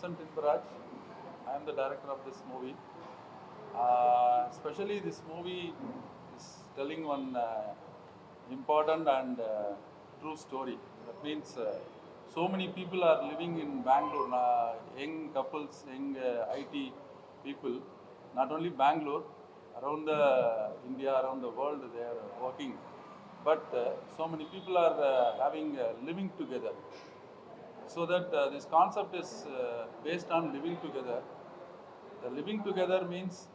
Vishant Indraj. I am the director of this movie. Especially this movie is telling one important and true story. That means so many people are living in Bangalore, young couples, young IT people, not only Bangalore, around the India, around the world they are working. But so many people are having living together. So that this concept is based on living together. The living together means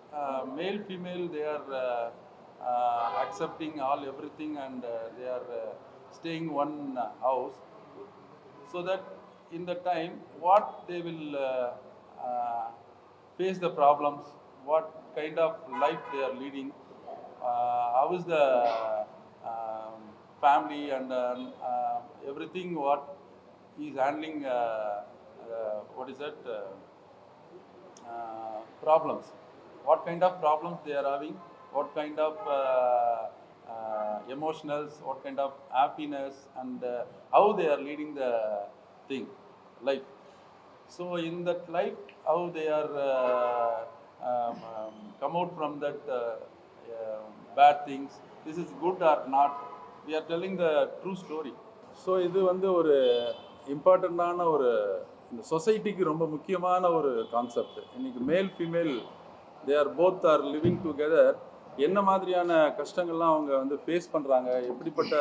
male, female, they are accepting all everything and they are staying one house. So that in the time, what they will face the problems, what kind of life they are leading, how is the family and everything what he is handling, what is that, problems. What kind of problems they are having, what kind of emotionals, what kind of happiness, and how they are leading the thing, life. So in that life, how they are come out from that bad things. This is good or not. We are telling the true story. So இது வந்து ஒரு இம்பார்ட்டண்ட்டான ஒரு இந்த சொசைட்டிக்கு ரொம்ப முக்கியமான ஒரு கான்செப்ட். இன்றைக்கி male female they are both are living together. என்ன மாதிரியான கஷ்டங்கள்லாம் அவங்க வந்து ஃபேஸ் பண்ணுறாங்க, எப்படிப்பட்ட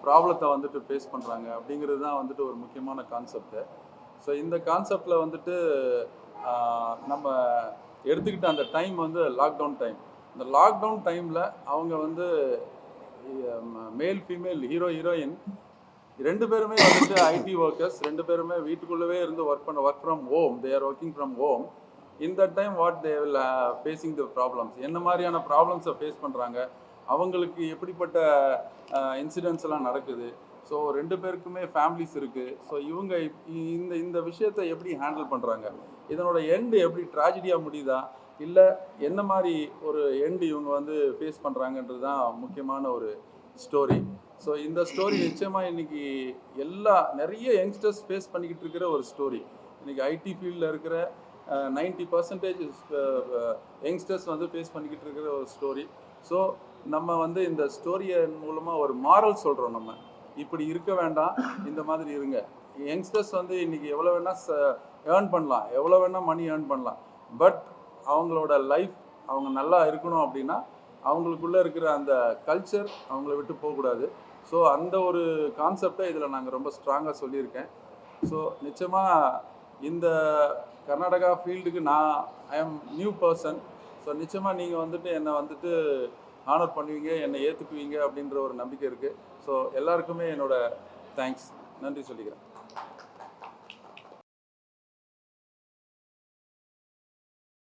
ப்ராப்ளத்தை வந்துட்டு ஃபேஸ் பண்ணுறாங்க அப்படிங்கிறது தான் வந்துட்டு ஒரு முக்கியமான கான்செப்டு. ஸோ இந்த கான்செப்டில் வந்துட்டு நம்ம எடுத்துக்கிட்ட அந்த டைம் வந்து லாக்டவுன் டைம். இந்த லாக்டவுன் டைமில் அவங்க வந்து மேல் ஃபீமேல் ஹீரோ ஹீரோயின் ரெண்டு பேருமே வந்துட்டு ஐடி ஒர்க்கர்ஸ், ரெண்டு பேருமே வீட்டுக்குள்ளவே இருந்து work from home. They are working from home. இந்த time what they will facing the problems, என்ன மாதிரியான ப்ராப்ளம்ஸை ஃபேஸ் பண்ணுறாங்க, அவங்களுக்கு எப்படிப்பட்ட இன்சிடென்ட்ஸ் எல்லாம் நடக்குது. ஸோ ரெண்டு பேருக்குமே ஃபேமிலிஸ் இருக்குது. ஸோ இவங்க இந்த இந்த விஷயத்தை எப்படி ஹேண்டில் பண்ணுறாங்க, இதனோட எண்டு எப்படி ட்ராஜடியாக முடியுதா, இல்லை என்ன மாதிரி ஒரு எண்டு இவங்க வந்து ஃபேஸ் பண்ணுறாங்கன்றது தான் முக்கியமான ஒரு ஸ்டோரி. ஸோ இந்த ஸ்டோரி நிச்சயமாக இன்றைக்கி நிறைய யங்ஸ்டர்ஸ் ஃபேஸ் பண்ணிக்கிட்டு இருக்கிற ஒரு ஸ்டோரி. இன்றைக்கி ஐடி ஃபீல்டில் இருக்கிற 90% யங்ஸ்டர்ஸ் வந்து ஃபேஸ் பண்ணிக்கிட்டு இருக்கிற ஒரு ஸ்டோரி. ஸோ நம்ம வந்து இந்த ஸ்டோரியை மூலமாக ஒரு மாரல் சொல்கிறோம். நம்ம இப்படி இருக்க வேண்டாம், இந்த மாதிரி இருங்க. யங்ஸ்டர்ஸ் வந்து இன்றைக்கி எவ்வளோ வேணால் ஏர்ன் பண்ணலாம், எவ்வளோ வேணால் மணி ஏர்ன் பண்ணலாம். பட் அவங்களோட லைஃப் அவங்க நல்லா இருக்கணும் அப்படின்னா அவங்களுக்குள்ளே இருக்கிற அந்த கல்ச்சர் அவங்கள விட்டு போகக்கூடாது. ஸோ அந்த ஒரு கான்செப்டை இதில் நாங்கள் ரொம்ப ஸ்ட்ராங்காக சொல்லியிருக்கேன். ஸோ நிச்சயமாக இந்த கர்நாடகா ஃபீல்டுக்கு ஐ ஆம் நியூ பர்சன். ஸோ நிச்சயமாக நீங்கள் வந்துட்டு என்னை வந்துட்டு ஹானர் பண்ணுவீங்க, என்னை ஏற்றுக்குவீங்க அப்படின்ற ஒரு நம்பிக்கை இருக்குது. ஸோ எல்லாருக்குமே என்னோட தேங்க்ஸ், நன்றி சொல்லிக்கிறேன்.